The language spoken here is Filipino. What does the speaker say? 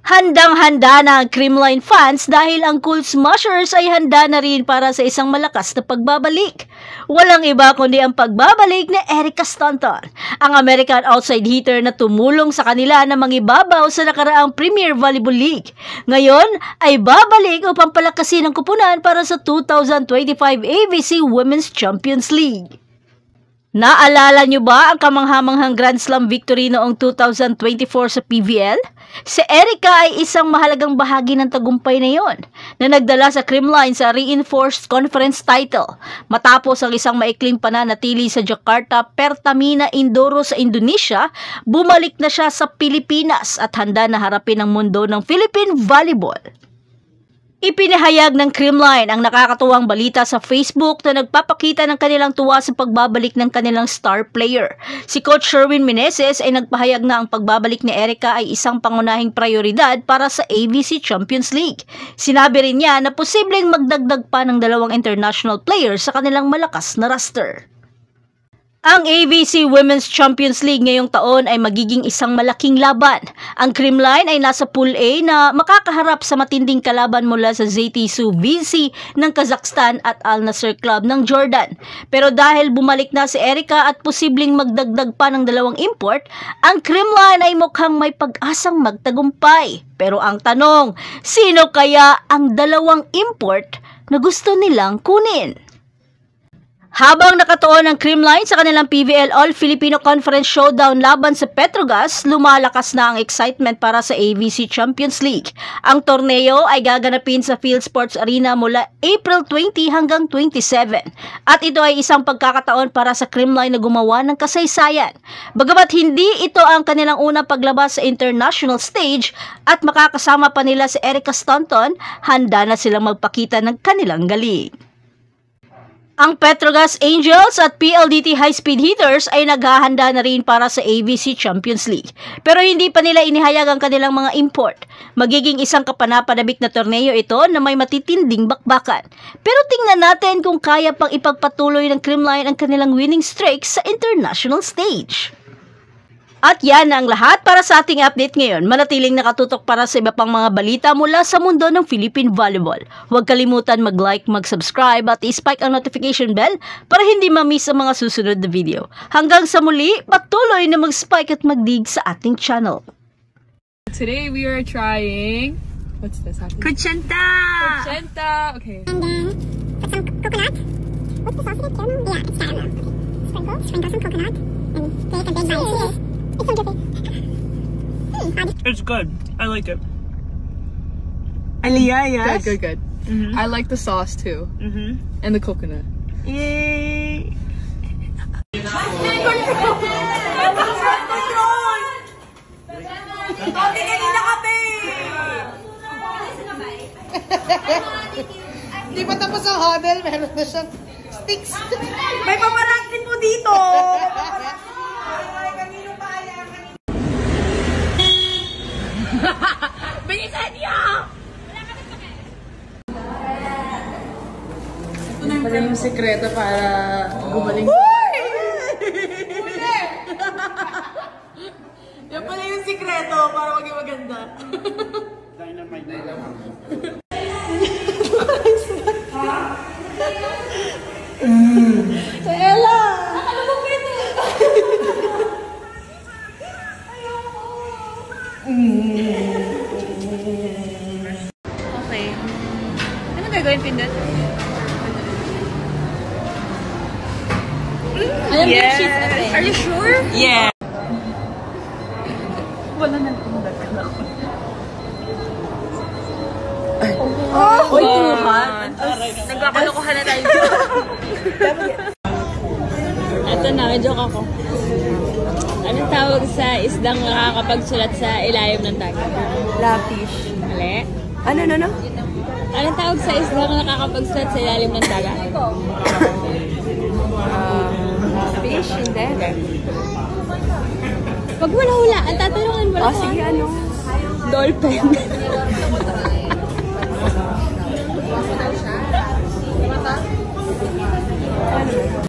Handang-handa na ang Creamline fans dahil ang Cool Smashers ay handa na rin para sa isang malakas na pagbabalik. Walang iba kundi ang pagbabalik ni Erica Stanton, ang American outside hitter na tumulong sa kanila na mangibabaw sa nakaraang Premier Volleyball League. Ngayon ay babalik upang palakasin ang kupunan para sa 2025 ABC Women's Champions League. Naalala niyo ba ang kamanghamanghang Grand Slam victory noong 2024 sa PVL? Si Erica ay isang mahalagang bahagi ng tagumpay na yon, na nagdala sa Creamline sa reinforced conference title matapos ang isang maikling pananatili sa Jakarta Pertamina Indoor sa Indonesia. Bumalik na siya sa Pilipinas at handa na harapin ang mundo ng Philippine volleyball. Ipinahayag ng Creamline ang nakakatuwang balita sa Facebook na nagpapakita ng kanilang tuwa sa pagbabalik ng kanilang star player. Si Coach Sherwin Meneses ay nagpahayag na ang pagbabalik ni Erica ay isang pangunahing prioridad para sa ABC Champions League. Sinabi rin niya na posibleng magdagdag pa ng 2 international players sa kanilang malakas na roster. Ang ABC Women's Champions League ngayong taon ay magiging isang malaking laban. Ang Creamline ay nasa Pool A na makakaharap sa matinding kalaban mula sa Zaytisu VC ng Kazakhstan at Al Nassr Club ng Jordan. Pero dahil bumalik na si Erica at posibleng magdagdag pa ng 2 import, ang Creamline ay mukhang may pag-asang magtagumpay. Pero ang tanong, sino kaya ang 2 import na gusto nilang kunin? Habang nakatuon ang Creamline sa kanilang PVL All-Filipino Conference Showdown laban sa Petrogas, lumalakas na ang excitement para sa ABC Champions League. Ang torneo ay gaganapin sa Field Sports Arena mula April 20 hanggang 27. At ito ay isang pagkakataon para sa Creamline na gumawa ng kasaysayan. Bagamat hindi ito ang kanilang unang paglabas sa international stage at makakasama pa nila si Erica Stanton, handa na silang magpakita ng kanilang galing. Ang Petrogas Angels at PLDT High Speed Hitters ay naghahanda na rin para sa ABC Champions League. Pero hindi pa nila inihayag ang kanilang mga import. Magiging isang kapanapanabik na torneo ito na may matitinding bakbakan. Pero tingnan natin kung kaya pang ipagpatuloy ng Creamline ang kanilang winning streak sa international stage. At yan ang lahat para sa ating update ngayon. Manatiling nakatutok para sa iba pang mga balita mula sa mundo ng Philippine Volleyball. Huwag kalimutan mag-like, mag-subscribe at i-spike ang notification bell para hindi ma-miss ang mga susunod na video. Hanggang sa muli, patuloy na mag-spike at mag-dig sa ating channel. Today we are trying... What's this? Kuchenta! Kuchenta! Okay. And then put some coconut. What's the sauce again? Caramel? Yeah, it's caramel. Okay. Sprinkle some coconut. And take a big bite. It's so drippy. It's good. I like it. Aliyah, yes? Good. I like the sauce too. And the coconut. Yay! Hindi pa tapos ang huddle, meron na siyang sticks. May pamaratin po dito! Bilisan niyo! Ito na pala yung sekreto para gumaling. Yan pala yung sikreto para maging maganda. Dynamite. Sa Ella! Okay. Ano gagawin, Pindot? Alam mo, she's okay. Are you sure? Yeah. Wala nang pindat ka na ako. Oh, tuhan. Nagkakalokohan na tayo. Ito na, joke ako. Anong tawag sa isdang nakakapagsulat sa ilalim ng dagat? Lafish. Mali. Ano? Anong tawag sa isdang nakakapagsulat sa ilalim ng dagat? Fish, hindi. Pag wala hula, ang tatanungin mo lang. Sige, ano? Dolphin.